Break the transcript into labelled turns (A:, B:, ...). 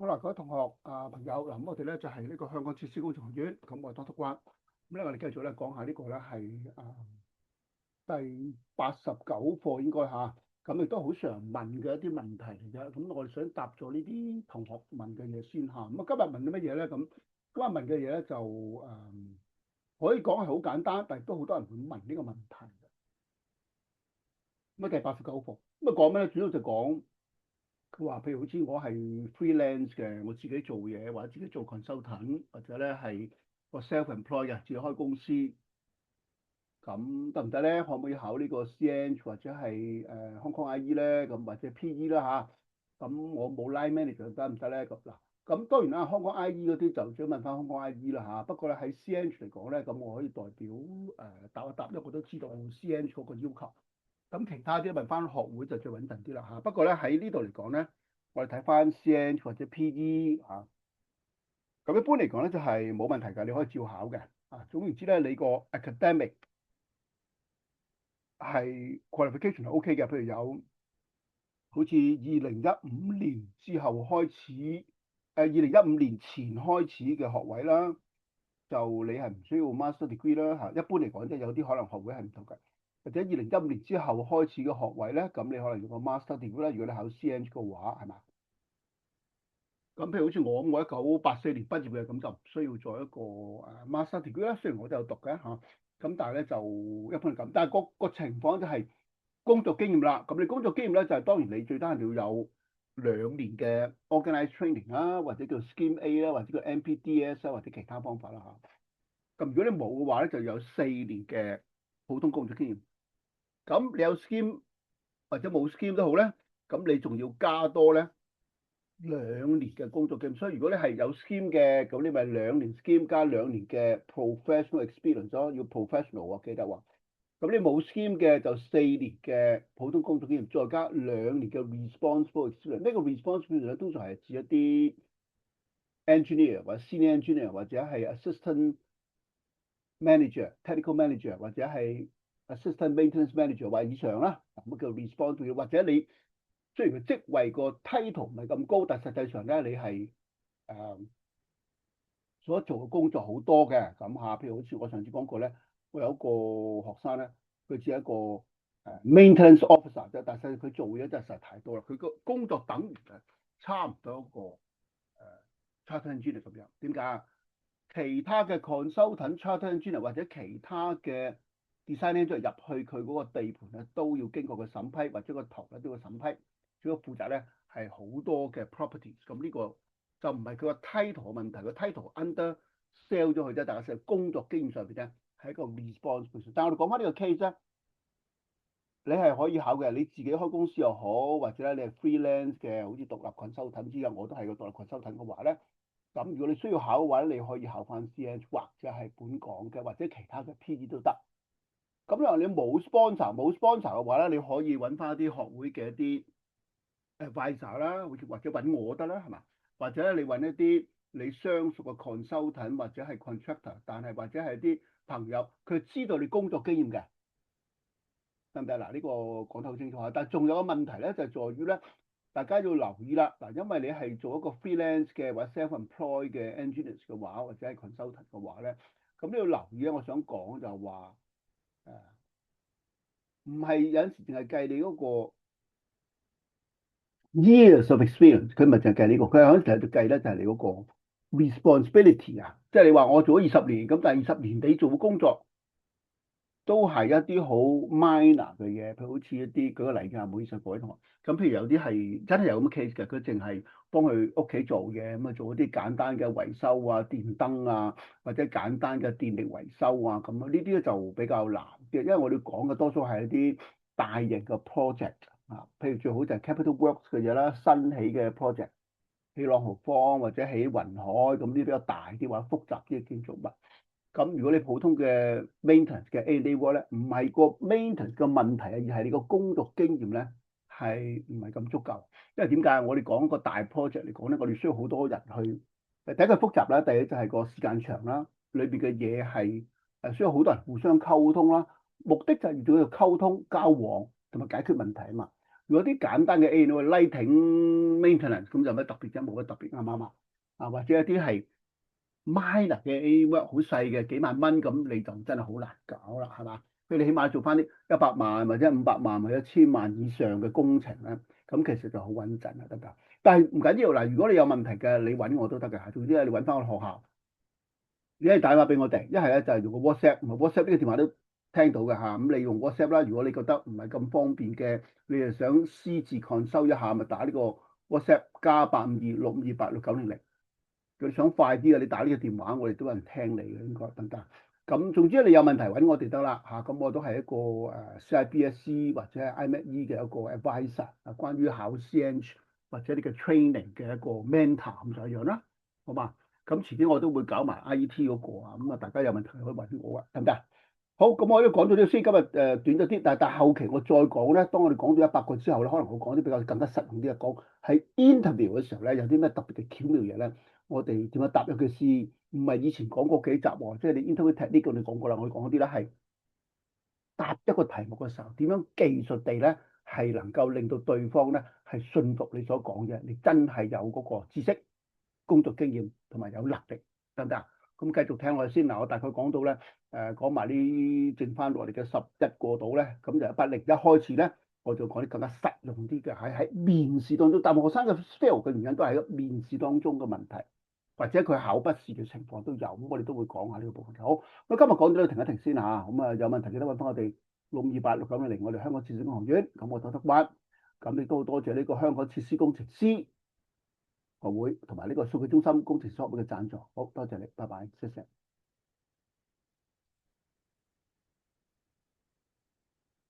A: 好啦，各位同學朋友，嗱，咁我哋咧就係呢個香港設施工程學院，咁我係 Doctor 關，咁咧我哋繼續咧講下呢個咧係第89課應該嚇，咁亦都好常問嘅一啲問題嚟嘅，咁我哋想答咗呢啲同學問嘅嘢先嚇，咁今日問啲乜嘢咧？咁今日問嘅嘢咧就可以講係好簡單，但係都好多人會問呢個問題嘅。咁第89課，咁講咩咧？主要就講。佢話：譬如好似我係 freelance 嘅，我自己做嘢，或者自己做 consultant，或者咧係個 self-employed 嘅，自己開公司，咁得唔得咧？可唔可以考呢個 CNH 或者係Hong Kong IE 咧？咁或者 PE 啦嚇。咁我冇 line manager 得唔得咧？咁嗱，咁當然啦，Hong Kong IE 嗰啲就想問翻 Hong Kong IE 啦嚇。不過咧喺 CNH 嚟講咧，咁我可以代表答一答，因為我都知道 CNH 嗰個要求。咁其他啲問翻學會就最穩陣啲啦嚇。不過咧喺呢度嚟講咧，我哋睇翻 CNH 或者 PE 嚇。咁一般嚟講咧就係冇問題㗎，你可以照考嘅。總言之咧，你個 academic 係 qualification 係 OK 嘅。譬如有好似2015年之後開始，2015年前開始嘅學位啦，就你係唔需要 master degree 啦嚇。一般嚟講，即係有啲可能學會係唔同嘅。或者2015年之後開始嘅學位咧，咁你可能用個 master degree 啦。如果你考 CNH 嘅話，係嘛？咁譬如好似我1984年畢業嘅，咁就唔需要做一個master degree 啦。雖然我都有讀嘅嚇，咁但係咧就一般係咁。但係個情況就係工作經驗啦。咁你工作經驗咧就係當然你最低限度要有2年嘅 organized training 啦，或者叫 Scheme A 啦，或者叫 MPDS 啦，或者其他方法啦嚇。咁如果你冇嘅話咧，就有4年嘅普通工作經驗。咁你有 Scheme 或者冇 Scheme 都好咧，咁你仲要加多咧2年嘅工作經驗。所以如果你係有 Scheme 嘅，咁你咪2年 Scheme 加2年嘅 professional experience 咯，要 professional 啊，記得話。咁你冇 Scheme 嘅就4年嘅普通工作經驗，再加2年嘅 responsible experience。呢個 responsible experience 咧，通常係指一啲 engineer 或者 senior engineer 或者係 assistant manager、technical manager 或者係 assistant maintenance manager 或以上啦。咁叫 responsible，或者你雖然個職位個 title 唔係咁高，但實際上咧你係所做嘅工作好多嘅。咁譬如好似我上次講過咧，我有一個學生咧，佢只係一個maintenance officer 啫，但係佢做嘢真係實在太多啦。佢個工作等於差唔多一個charter engineer 咁樣。點解啊？其他嘅 consultant、charter engineer 或者其他嘅 design engineer 入去佢嗰個地盤咧，都要經過個審批，或者個圖咧都要審批。主要負責咧係好多嘅 properties。咁呢個就唔係佢個 title 嘅問題，個 title under sell 咗佢啫。但係實工作經驗上邊咧係一個 responsibility。但係我哋講翻呢個 case 咧，你係可以考嘅。你自己開公司又好，或者咧你係 freelance 嘅，好似獨立 consultant 之後，我都係個獨立 consultant 嘅話咧。咁如果你需要考嘅話咧，你可以考翻 CNH 或者係本港嘅，或者其他嘅 PE 都得。咁你話你冇sponsor 嘅話咧，你可以揾翻一啲學會嘅一啲 advisor 啦，好似或者揾我得啦，係嘛？或者你揾一啲你相熟嘅 consultant 或者係 contractor，但係或者係啲朋友，佢知道你工作經驗嘅，得唔得？嗱，呢個講得好清楚啊。但係仲有個問題咧，就係在於咧，大家要留意啦。嗱，因為你係做一個 freelance 嘅或者 self-employed 嘅 engineers 嘅話，或者係 consultant 嘅話咧，咁你要留意咧。我想講就係話唔係有陣時淨係計你嗰個 years of experience，佢唔係淨係計呢個，佢有陣時喺度計咧就係你嗰個 responsibility 啊，即係你話我做咗20年，咁但係20年你做嘅工作都係一啲好 minor 嘅嘢，譬如好似一啲舉個例㗎，唔好意思，各位同學。咁譬如有啲係真係有咁嘅 case 嘅，佢淨係幫佢屋企做嘢，咁做一啲簡單嘅維修啊、電燈啊，或者簡單嘅電力維修啊，咁呢啲咧就比較難嘅，因為我哋講嘅多數係一啲大型嘅 project 啊，譬如最好就係 capital works 嘅嘢啦，新起嘅 project，起朗豪坊或者起雲海，咁呢啲比較大啲或者複雜啲嘅建築物。咁如果你普通嘅 maintenance 嘅 A&E work 咧，唔係個 maintenance 嘅問題啊，而係你個工作經驗咧係唔係咁足夠。因為點解？我哋講個大 project 嚟講咧，我哋需要好多人去。第一個複雜啦，第二就係個時間長啦，裏邊嘅嘢係需要好多人互相溝通啦。目的就係要做一個溝通交往同埋解決問題啊嘛。如果啲簡單嘅 annual lighting maintenance 咁就乜特別啫，冇乜特別啱唔啱啊？啊，或者一啲係 minor 嘅 A work 好細嘅幾萬蚊咁，你就真係好難搞啦，係嘛？所以你起碼做翻啲100萬或者500萬或者1000萬以上嘅工程咧，咁其實就好穩陣啊，得唔得？但係唔緊要嗱，如果你有問題嘅，你揾我都得嘅。總之咧，你揾翻我學校，你可以打電話俾我哋，一係咧就係用個 WhatsApp，WhatsApp 呢個電話都聽到嘅嚇。咁你用 WhatsApp 啦，如果你覺得唔係咁方便嘅，你係想私自 consult 一下，咪打呢個 WhatsApp +85265286900。佢想快啲嘅，你打呢個電話，我哋都有人聽你嘅，應該得唔得？咁總之你有問題揾我哋得啦嚇。咁我都係一個CIBSE 或者係 IME 嘅一個 advisor 啊，關於考 CENG 或者呢個 training 嘅一個 mentor 咁就一樣啦，好嘛？咁遲啲我都會搞埋 IT 嗰個啊，咁啊大家有問題可以揾我啊，得唔得？好，咁我都講到呢先，今日短咗啲，但後期我再講咧，當我哋講到100個之後咧，可能我講啲比較更加實用啲嘅講，喺 interview 嘅時候咧，有啲咩特別嘅巧妙嘢咧，我哋點樣答？尤其是唔係以前講過幾集喎，即係你 interview technique 我哋講過啦，我哋講嗰啲咧係答一個題目嘅時候，點樣技術地咧係能夠令到對方咧係信服你所講嘅，你真係有嗰個知識、工作經驗同埋有能力，得唔得啊？咁繼續聽落去先嗱，我大概講到咧，講埋呢剩翻落嚟嘅11個度咧，咁就101開始咧，我就講啲更加實用啲嘅，喺面試當中，但學生嘅 fail 嘅原因都係喺面試當中嘅問題，或者佢考筆試嘅情況都有，咁我哋都會講下呢個部分。好，咁今日講到呢度停一停先嚇，咁啊有問題記得揾翻我哋6286900，我哋香港設施工程學院，咁我得關，咁亦都好多謝呢個香港設施工程師學會同埋呢個數據中心工程師學會嘅贊助，好多謝你，拜拜，謝謝。